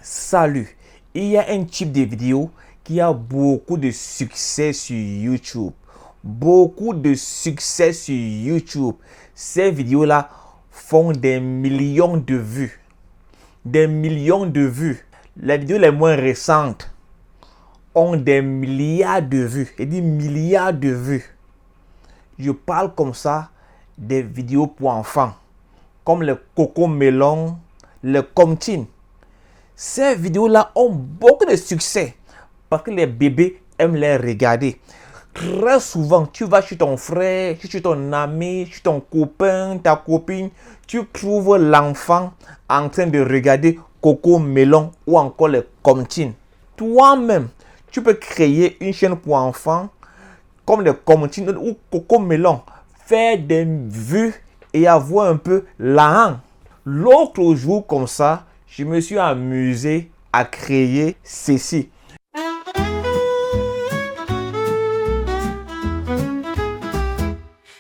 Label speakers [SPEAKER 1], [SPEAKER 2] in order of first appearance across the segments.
[SPEAKER 1] Salut, il y a un type de vidéo qui a beaucoup de succès sur YouTube. Beaucoup de succès sur YouTube. Ces vidéos-là font des millions de vues. Des millions de vues. Les vidéos les moins récentes ont des milliards de vues. Et des milliards de vues. Je parle comme ça des vidéos pour enfants. Comme le Cocomelon, le Comtine. Ces vidéos-là ont beaucoup de succès parce que les bébés aiment les regarder. Très souvent, tu vas chez ton frère, chez ton ami, chez ton copain, ta copine, tu trouves l'enfant en train de regarder Cocomelon ou encore le Comtine. Toi-même, tu peux créer une chaîne pour enfants comme le Comtine ou Cocomelon, faire des vues et avoir un peu l'argent. L'autre jour comme ça, je me suis amusé à créer ceci.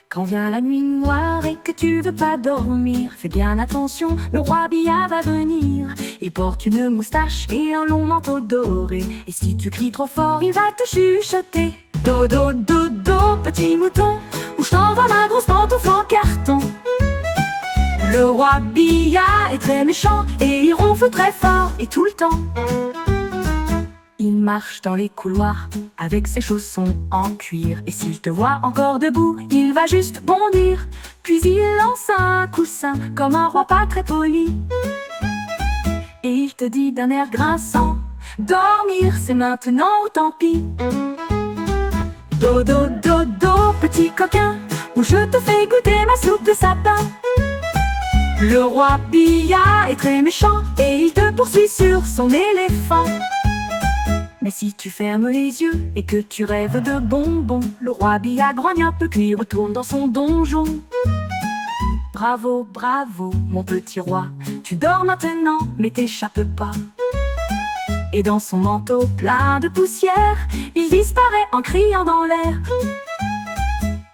[SPEAKER 2] Quand vient la nuit noire et que tu veux pas dormir, fais bien attention, le roi Billa va venir. Il porte une moustache et un long manteau doré, et si tu cries trop fort, il va te chuchoter. Dodo, dodo, petit mouton, où je t'envoie ma grosse pantoufle en carton. Le roi Billa est très méchant et il ronfle très fort et tout le temps. Il marche dans les couloirs avec ses chaussons en cuir, et s'il te voit encore debout, il va juste bondir. Puis il lance un coussin comme un roi pas très poli, et il te dit d'un air grinçant: dormir c'est maintenant ou tant pis. Dodo, dodo, petit coquin, où je te fais goûter ma soupe de sapin. Le roi Billa est très méchant et il te poursuit sur son éléphant. Mais si tu fermes les yeux et que tu rêves de bonbons, le roi Billa grogne un peu puis retourne dans son donjon. Bravo, bravo, mon petit roi, tu dors maintenant, mais t'échappes pas. Et dans son manteau plein de poussière, il disparaît en criant dans l'air.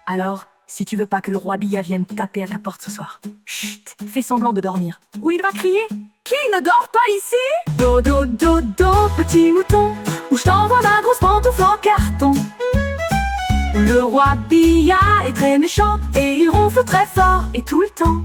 [SPEAKER 2] Alors, si tu veux pas que le roi Billa vienne taper à ta porte ce soir, chut, fais semblant de dormir, ou il va crier: qui ne dort pas ici? Dodo, dodo, petit mouton, où je t'envoie ma grosse pantoufle en carton. Le roi Billa est très méchant et il ronfle très fort et tout le temps.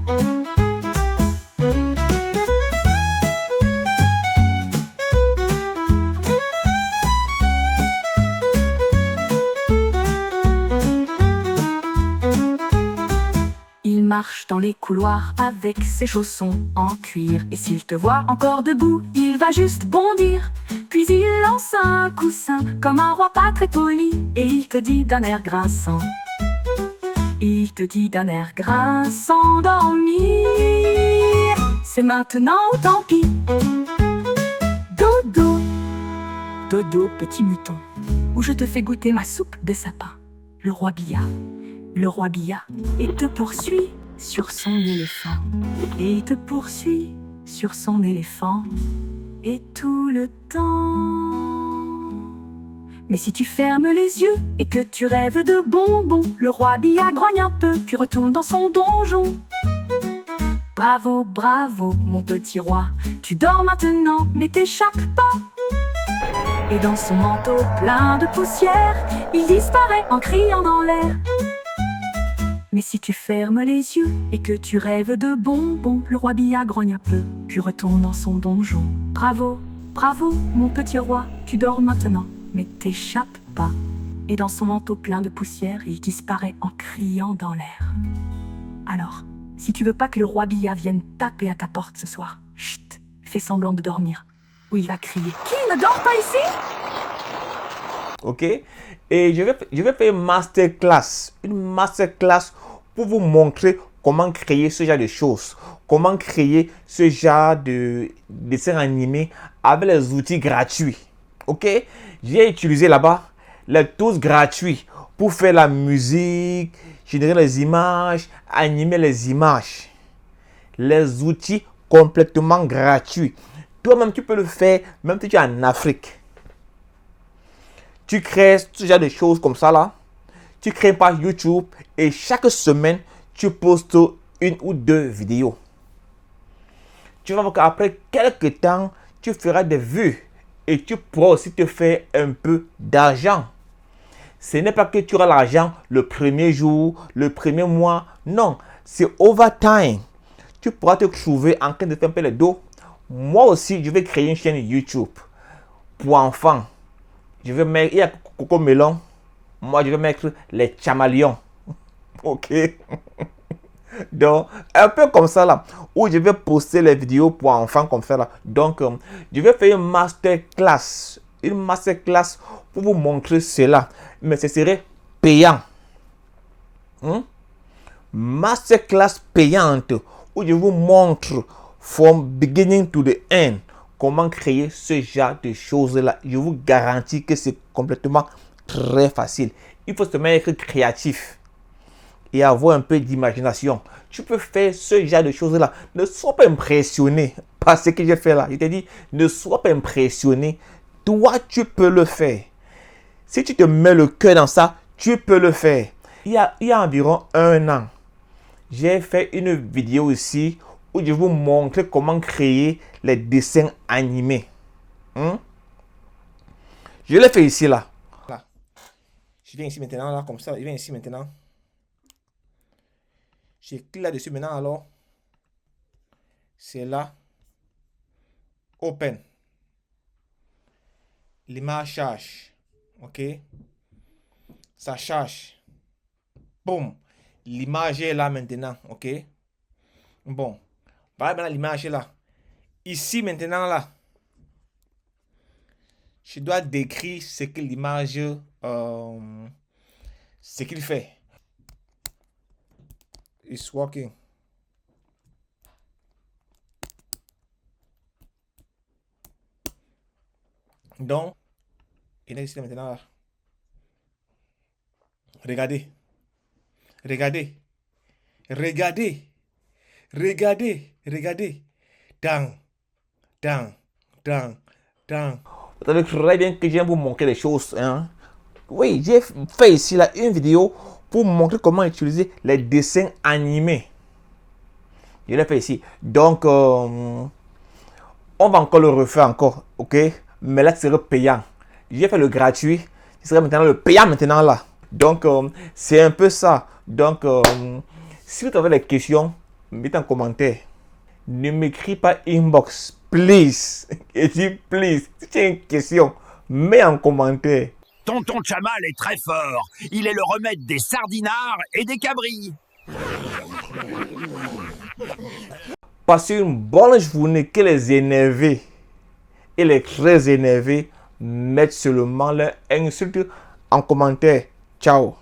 [SPEAKER 2] Il marche dans les couloirs avec ses chaussons en cuir, et s'il te voit encore debout, il va juste bondir. Puis il lance un coussin comme un roi pas très poli, et il te dit d'un air grinçant, dormir c'est maintenant ou tant pis. Dodo, dodo, petit mouton, où je te fais goûter ma soupe de sapin. Le roi Billa et te poursuit sur son éléphant, et il te poursuit sur son éléphant, et tout le temps. Mais si tu fermes les yeux et que tu rêves de bonbons, le roi Billa grogne un peu puis retourne dans son donjon. Bravo, bravo, mon petit roi, tu dors maintenant, mais t'échappes pas. Et dans son manteau plein de poussière, il disparaît en criant dans l'air. Mais si tu fermes les yeux et que tu rêves de bonbons, le roi Billa grogne un peu, puis retourne dans son donjon. Bravo, bravo, mon petit roi, tu dors maintenant, mais t'échappes pas. Et dans son manteau plein de poussière, il disparaît en criant dans l'air. Alors, si tu veux pas que le roi Billa vienne taper à ta porte ce soir, chut, fais semblant de dormir, ou il va crier: qui ne dort pas ici?
[SPEAKER 1] Ok, et je vais faire une masterclass pour vous montrer comment créer ce genre de choses, comment créer ce genre de dessin animé avec les outils gratuits. Ok, j'ai utilisé là-bas les tools gratuits pour faire la musique, générer les images, animer les images. Les outils complètement gratuits. Toi-même, tu peux le faire, même si tu es en Afrique. Tu crées ce genre de choses comme ça là. Tu crées une page YouTube et chaque semaine, tu postes une ou deux vidéos. Tu vas voir qu'après quelques temps, tu feras des vues et tu pourras aussi te faire un peu d'argent. Ce n'est pas que tu auras l'argent le premier jour, le premier mois. Non, c'est over time. Tu pourras te trouver en train de faire un peu les dos. Moi aussi, je vais créer une chaîne YouTube pour enfants. Je vais mettre, il y a Coco Melon. Moi, je vais mettre les Chamaleons. Ok. Donc, un peu comme ça là, où je vais poster les vidéos pour enfants comme ça là. Donc, je vais faire une masterclass. Une masterclass pour vous montrer cela. Mais ce serait payant. Masterclass payante où je vous montre from beginning to the end comment créer ce genre de choses là. Je vous garantis que c'est complètement très facile. Il faut seulement être créatif et avoir un peu d'imagination. Tu peux faire ce genre de choses là. Ne sois pas impressionné par ce que j'ai fait là. Je t'ai dit, ne sois pas impressionné. Toi, tu peux le faire. Si tu te mets le cœur dans ça, tu peux le faire. Il y a environ 1 an, j'ai fait une vidéo ici où je vais vous montrer comment créer les dessins animés. Je l'ai fait ici là. Je viens ici maintenant là, comme ça. Je viens ici maintenant. Je clique là-dessus maintenant alors. C'est là. Open. L'image charge. Ok. Ça charge. Boum. L'image est là maintenant. Ok. Bon. Voilà maintenant l'image est là. Ici maintenant là. Je dois décrire ce que l'image. Ce qu'il fait. It's working. Donc, il est ici maintenant là. Regardez. Regardez. Regardez. Regardez. Regardez. Dans. Vous savez très bien que je viens vous montrer des choses. Hein? Oui, j'ai fait ici là une vidéo pour vous montrer comment utiliser les dessins animés. Je l'ai fait ici. Donc, on va encore le refaire encore. Ok? Mais là, c'est le payant. J'ai fait le gratuit. Ce serait maintenant le payant maintenant là. Donc, c'est un peu ça. Donc, si vous avez des questions, mettez en commentaire. Ne m'écris pas inbox, please. Et dis please. Si tu as une question, mets en commentaire.
[SPEAKER 3] Tonton Chamal est très fort. Il est le remède des sardinards et des cabrilles.
[SPEAKER 1] Passez une bonne journée. Que les énervés et les très énervés mettent seulement leur insulte en commentaire. Ciao.